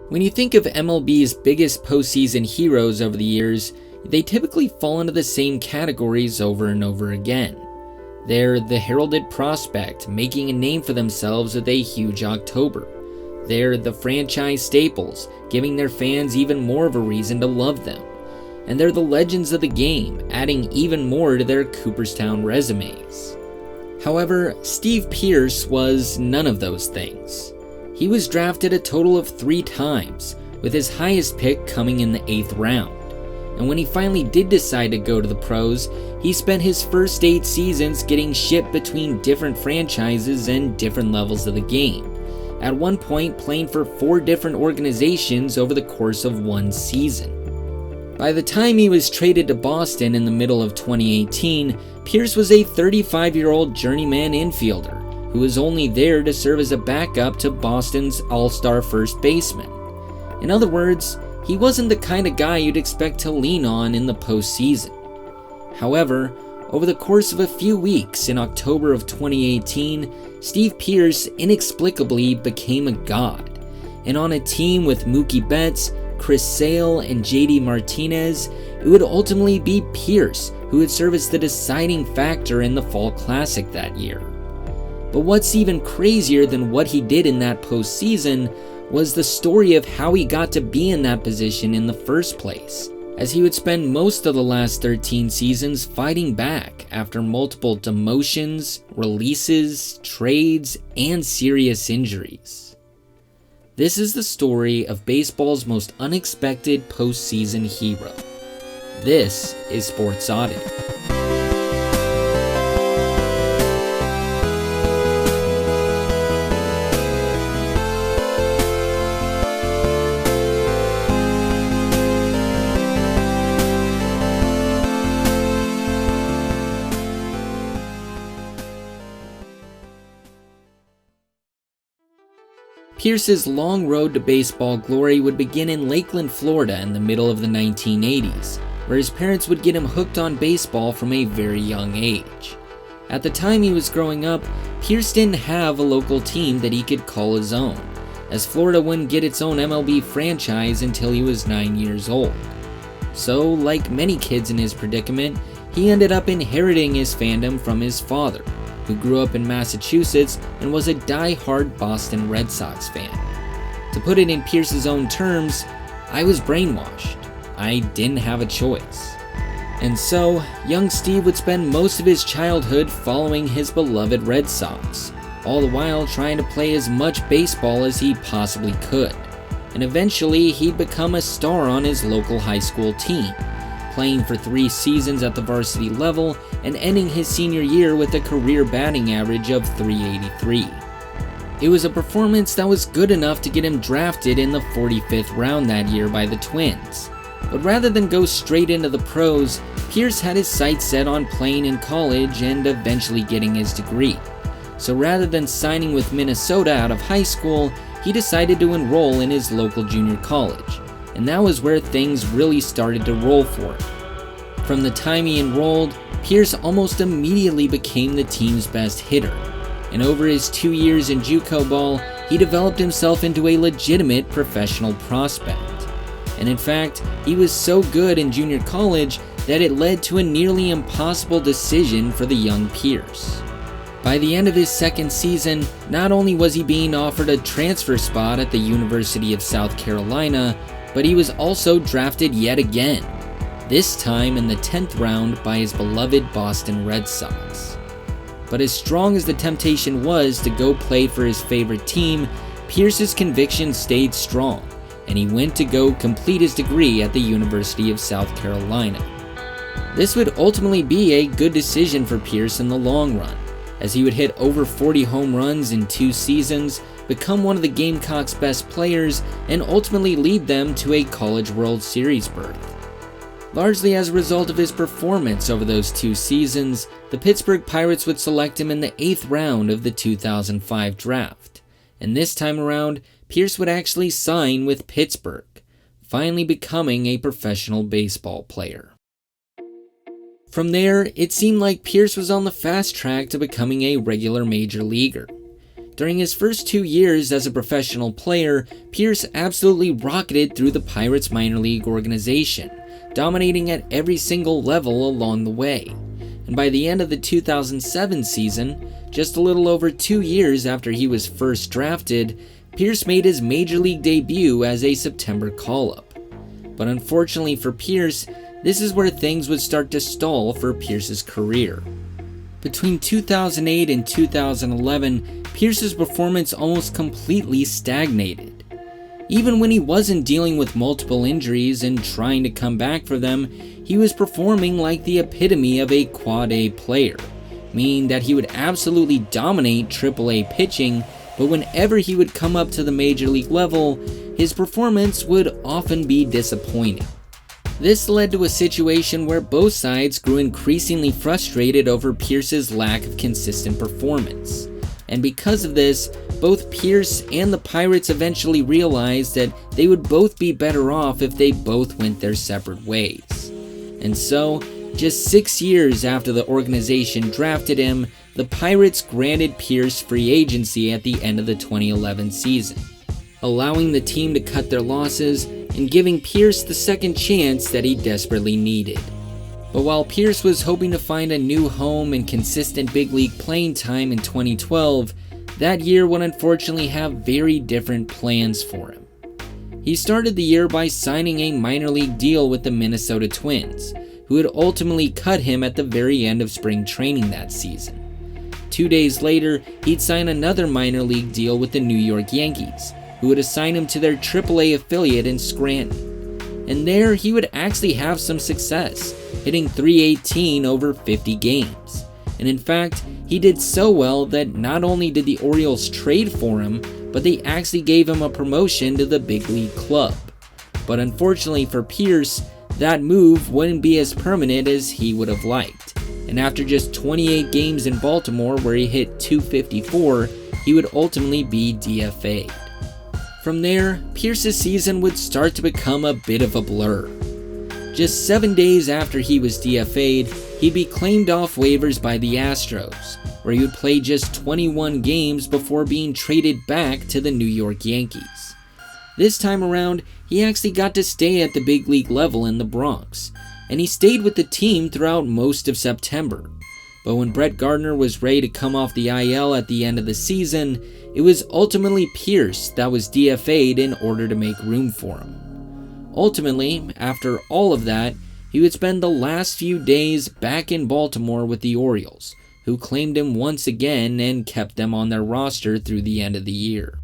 When you think of MLB's biggest postseason heroes over the years, they typically fall into the same categories over and over again. They're the heralded prospect, making a name for themselves with a huge October. They're the franchise staples, giving their fans even more of a reason to love them. And they're the legends of the game, adding even more to their Cooperstown resumes. However, Steve Pearce was none of those things. He was drafted a total of 3 times, with his highest pick coming in the 8th round. And when he finally did decide to go to the pros, he spent his first 8 seasons getting shipped between different franchises and different levels of the game, at one point playing for 4 different organizations over the course of 1 season. By the time he was traded to Boston in the middle of 2018, Pearce was a 35-year-old journeyman infielder who was only there to serve as a backup to Boston's all-star first baseman. In other words, he wasn't the kind of guy you'd expect to lean on in the postseason. However, over the course of a few weeks in October of 2018, Steve Pearce inexplicably became a god. And on a team with Mookie Betts, Chris Sale, and JD Martinez, it would ultimately be Pearce who would serve as the deciding factor in the Fall Classic that year. But what's even crazier than what he did in that postseason was the story of how he got to be in that position in the first place, as he would spend most of the last 13 seasons fighting back after multiple demotions, releases, trades, and serious injuries. This is the story of baseball's most unexpected postseason hero. This is Sports Oddity. Pearce's long road to baseball glory would begin in Lakeland, Florida in the middle of the 1980s, where his parents would get him hooked on baseball from a very young age. At the time he was growing up, Pearce didn't have a local team that he could call his own, as Florida wouldn't get its own MLB franchise until he was 9 years old. So, like many kids in his predicament, he ended up inheriting his fandom from his father, who grew up in Massachusetts and was a die-hard Boston Red Sox fan. To put it in Pearce's own terms, I was brainwashed. I didn't have a choice. And so, young Steve would spend most of his childhood following his beloved Red Sox, all the while trying to play as much baseball as he possibly could. And eventually, he'd become a star on his local high school team, playing for 3 seasons at the varsity level and ending his senior year with a career batting average of .383. It was a performance that was good enough to get him drafted in the 45th round that year by the Twins. But rather than go straight into the pros, Pearce had his sights set on playing in college and eventually getting his degree. So rather than signing with Minnesota out of high school, he decided to enroll in his local junior college. And that was where things really started to roll for him. From the time he enrolled, Pearce almost immediately became the team's best hitter. And over his 2 years in JUCO ball, he developed himself into a legitimate professional prospect. And in fact, he was so good in junior college that it led to a nearly impossible decision for the young Pearce. By the end of his second season, not only was he being offered a transfer spot at the University of South Carolina, but he was also drafted yet again, this time in the 10th round by his beloved Boston Red Sox. But as strong as the temptation was to go play for his favorite team, Pearce's conviction stayed strong, and he went to go complete his degree at the University of South Carolina. This would ultimately be a good decision for Pearce in the long run, as he would hit over 40 home runs in 2 seasons, become one of the Gamecocks' best players, and ultimately lead them to a College World Series berth. Largely as a result of his performance over those 2 seasons, the Pittsburgh Pirates would select him in the 8th round of the 2005 draft. And this time around, Pearce would actually sign with Pittsburgh, finally becoming a professional baseball player. From there, it seemed like Pearce was on the fast track to becoming a regular major leaguer. During his first 2 years as a professional player, Pearce absolutely rocketed through the Pirates minor league organization, dominating at every single level along the way. And by the end of the 2007 season, just a little over 2 years after he was first drafted, Pearce made his major league debut as a September call-up. But unfortunately for Pearce, this is where things would start to stall for Pearce's career. Between 2008 and 2011, Pearce's performance almost completely stagnated. Even when he wasn't dealing with multiple injuries and trying to come back for them, he was performing like the epitome of a quad A player, meaning that he would absolutely dominate AAA pitching, but whenever he would come up to the major league level, his performance would often be disappointing. This led to a situation where both sides grew increasingly frustrated over Pearce's lack of consistent performance. And because of this, both Pearce and the Pirates eventually realized that they would both be better off if they both went their separate ways. And so, just 6 years after the organization drafted him, the Pirates granted Pearce free agency at the end of the 2011 season, allowing the team to cut their losses and giving Pearce the second chance that he desperately needed. But while Pearce was hoping to find a new home and consistent big league playing time in 2012, that year would unfortunately have very different plans for him. He started the year by signing a minor league deal with the Minnesota Twins, who would ultimately cut him at the very end of spring training that season. 2 days later, he'd sign another minor league deal with the New York Yankees, who would assign him to their AAA affiliate in Scranton. And there he would actually have some success, hitting .318 over 50 games. And in fact, he did so well that not only did the Orioles trade for him, but they actually gave him a promotion to the big league club. But unfortunately for Pearce, that move wouldn't be as permanent as he would have liked. And after just 28 games in Baltimore where he hit .254, he would ultimately be DFA'd. From there, Pearce's season would start to become a bit of a blur. Just 7 days after he was DFA'd, he'd be claimed off waivers by the Astros, where he would play just 21 games before being traded back to the New York Yankees. This time around, he actually got to stay at the big league level in the Bronx, and he stayed with the team throughout most of September. But when Brett Gardner was ready to come off the IL at the end of the season, it was ultimately Pearce that was DFA'd in order to make room for him. Ultimately, after all of that, he would spend the last few days back in Baltimore with the Orioles, who claimed him once again and kept them on their roster through the end of the year.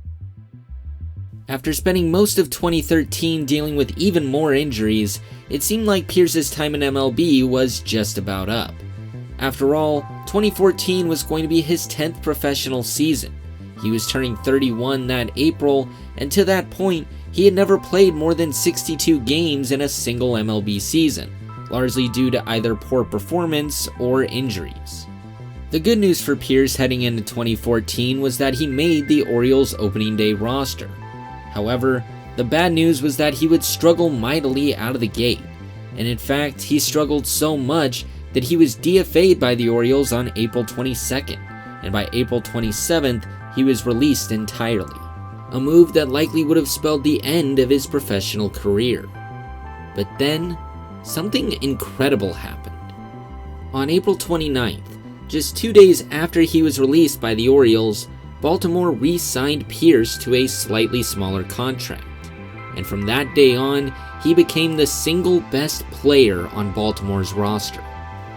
After spending most of 2013 dealing with even more injuries, it seemed like Pearce's time in MLB was just about up. After all, 2014 was going to be his 10th professional season. He was turning 31 that April, and to that point, he had never played more than 62 games in a single MLB season, largely due to either poor performance or injuries. The good news for Pearce heading into 2014 was that he made the Orioles opening day roster. However, the bad news was that he would struggle mightily out of the gate, and in fact, he struggled so much that he was DFA'd by the Orioles on April 22nd, and by April 27th, he was released entirely, a move that likely would have spelled the end of his professional career. But then, something incredible happened. On April 29th, just 2 days after he was released by the Orioles, Baltimore re-signed Pearce to a slightly smaller contract, and from that day on, he became the single best player on Baltimore's roster.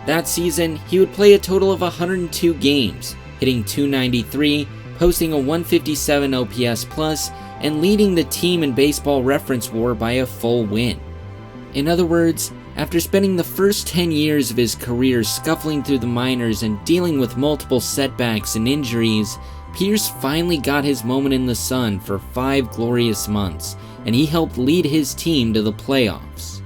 That season, he would play a total of 102 games, hitting .293, posting a 157 OPS plus, and leading the team in Baseball Reference WAR by a full win. In other words, after spending the first 10 years of his career scuffling through the minors and dealing with multiple setbacks and injuries, Pearce finally got his moment in the sun for 5 glorious months, and he helped lead his team to the playoffs.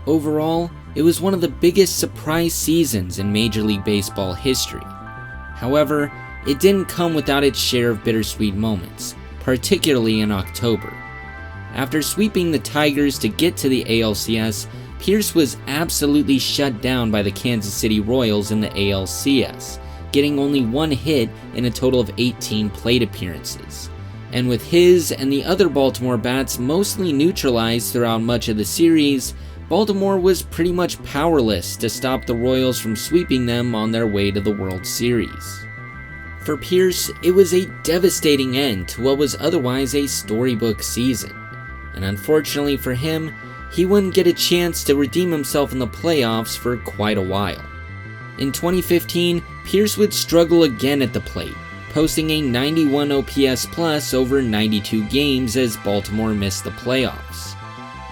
Overall, it was one of the biggest surprise seasons in Major League Baseball history. However, it didn't come without its share of bittersweet moments, particularly in October. After sweeping the Tigers to get to the ALCS, Pearce was absolutely shut down by the Kansas City Royals in the ALCS, getting only 1 hit in a total of 18 plate appearances. And with his and the other Baltimore bats mostly neutralized throughout much of the series, Baltimore was pretty much powerless to stop the Royals from sweeping them on their way to the World Series. For Pearce, it was a devastating end to what was otherwise a storybook season, and unfortunately for him, he wouldn't get a chance to redeem himself in the playoffs for quite a while. In 2015, Pearce would struggle again at the plate, posting a 91 OPS plus over 92 games as Baltimore missed the playoffs.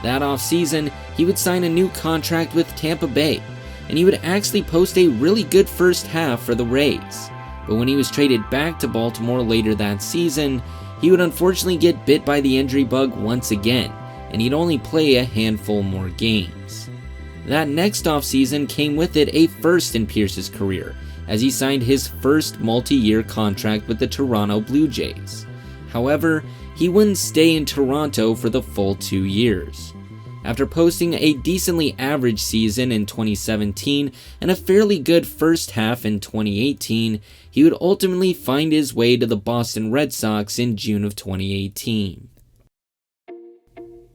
That offseason, he would sign a new contract with Tampa Bay, and he would actually post a really good first half for the Rays. But when he was traded back to Baltimore later that season, he would unfortunately get bit by the injury bug once again, and he'd only play a handful more games. That next offseason came with it a first in Pearce's career, as he signed his first multi-year contract with the Toronto Blue Jays. However, he wouldn't stay in Toronto for the full 2 years. After posting a decently average season in 2017 and a fairly good first half in 2018, he would ultimately find his way to the Boston Red Sox in June of 2018.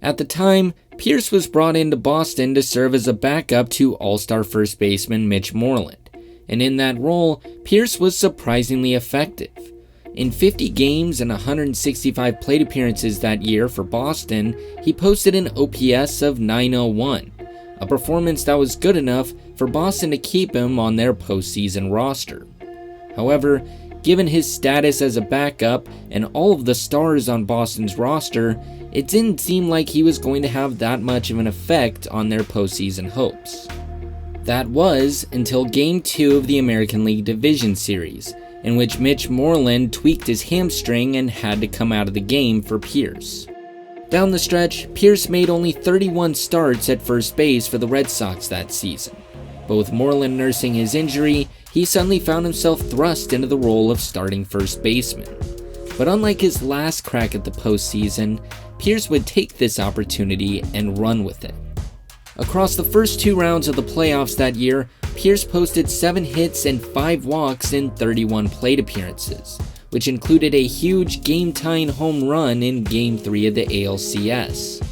At the time, Pearce was brought into Boston to serve as a backup to All-Star first baseman Mitch Moreland, and in that role, Pearce was surprisingly effective. In 50 games and 165 plate appearances that year for Boston, he posted an OPS of .901, a performance that was good enough for Boston to keep him on their postseason roster. However, given his status as a backup and all of the stars on Boston's roster, it didn't seem like he was going to have that much of an effect on their postseason hopes. That was until Game 2 of the American League Division Series, in which Mitch Moreland tweaked his hamstring and had to come out of the game for Pearce. Down the stretch, Pearce made only 31 starts at first base for the Red Sox that season. But with Moreland nursing his injury, he suddenly found himself thrust into the role of starting first baseman. But unlike his last crack at the postseason, Pearce would take this opportunity and run with it. Across the first 2 rounds of the playoffs that year, Pearce posted 7 hits and 5 walks in 31 plate appearances, which included a huge game-tying home run in Game 3 of the ALCS.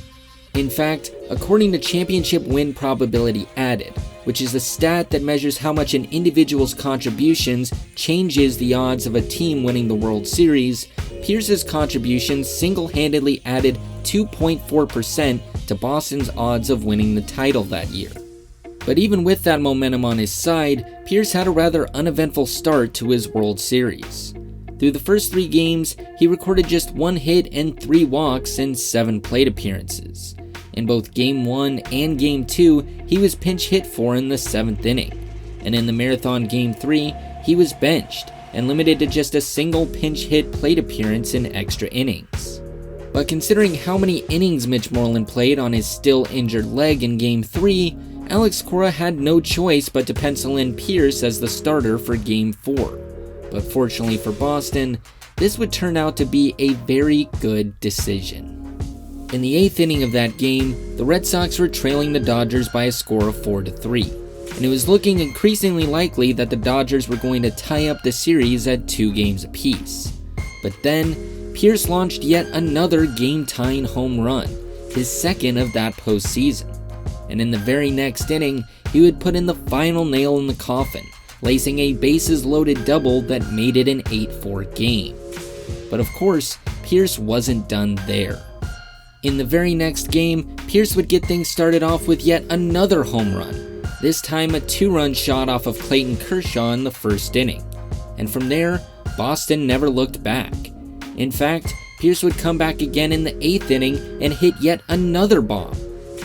In fact, according to Championship Win Probability Added, which is a stat that measures how much an individual's contributions changes the odds of a team winning the World Series, Pearce's contributions single-handedly added 2.4% to Boston's odds of winning the title that year. But even with that momentum on his side, Pearce had a rather uneventful start to his World Series. Through the first 3 games, he recorded just 1 hit and 3 walks in 7 plate appearances. In both Game 1 and Game 2, he was pinch hit for in the 7th inning. And in the Marathon Game 3, he was benched and limited to just a single pinch hit plate appearance in extra innings. But considering how many innings Mitch Moreland played on his still injured leg in Game 3, Alex Cora had no choice but to pencil in Pearce as the starter for Game 4. But fortunately for Boston, this would turn out to be a very good decision. In the 8th inning of that game, the Red Sox were trailing the Dodgers by a score of 4-3, and it was looking increasingly likely that the Dodgers were going to tie up the series at 2 games apiece. But then, Pearce launched yet another game-tying home run, his second of that postseason. And in the very next inning, he would put in the final nail in the coffin, lacing a bases-loaded double that made it an 8-4 game. But of course, Pearce wasn't done there. In the very next game, Pearce would get things started off with yet another home run, this time a 2-run shot off of Clayton Kershaw in the first inning. And from there, Boston never looked back. In fact, Pearce would come back again in the 8th inning and hit yet another bomb,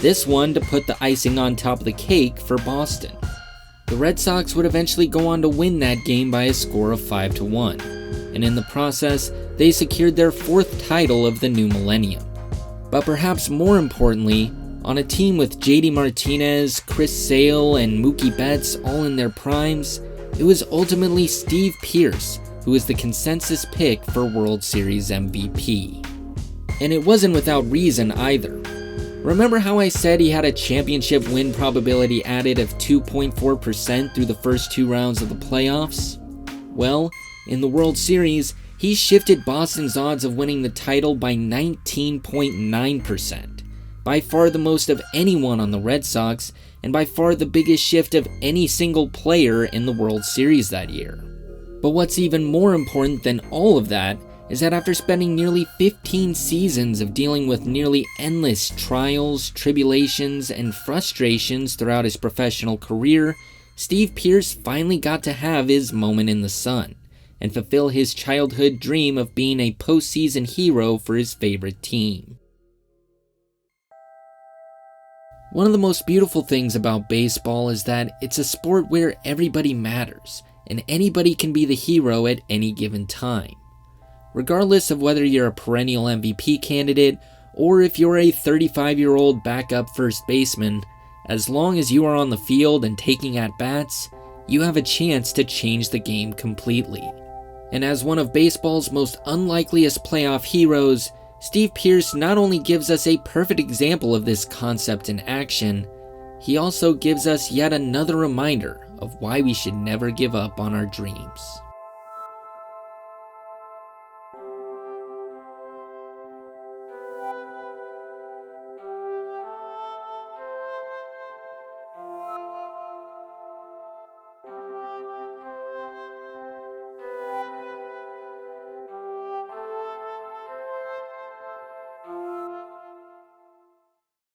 this one to put the icing on top of the cake for Boston. The Red Sox would eventually go on to win that game by a score of 5-1, and in the process, they secured their 4th title of the new millennium. But perhaps more importantly, on a team with JD Martinez, Chris Sale, and Mookie Betts all in their primes, it was ultimately Steve Pearce who was the consensus pick for World Series MVP. And it wasn't without reason either. Remember how I said he had a championship win probability added of 2.4% through the first 2 rounds of the playoffs? Well, in the World Series, he shifted Boston's odds of winning the title by 19.9%, by far the most of anyone on the Red Sox, and by far the biggest shift of any single player in the World Series that year. But what's even more important than all of that is that after spending nearly 15 seasons of dealing with nearly endless trials, tribulations, and frustrations throughout his professional career, Steve Pearce finally got to have his moment in the sun and fulfill his childhood dream of being a postseason hero for his favorite team. One of the most beautiful things about baseball is that it's a sport where everybody matters, and anybody can be the hero at any given time. Regardless of whether you're a perennial MVP candidate or if you're a 35-year-old backup first baseman, as long as you are on the field and taking at-bats, you have a chance to change the game completely. And as one of baseball's most unlikeliest playoff heroes, Steve Pearce not only gives us a perfect example of this concept in action, he also gives us yet another reminder of why we should never give up on our dreams.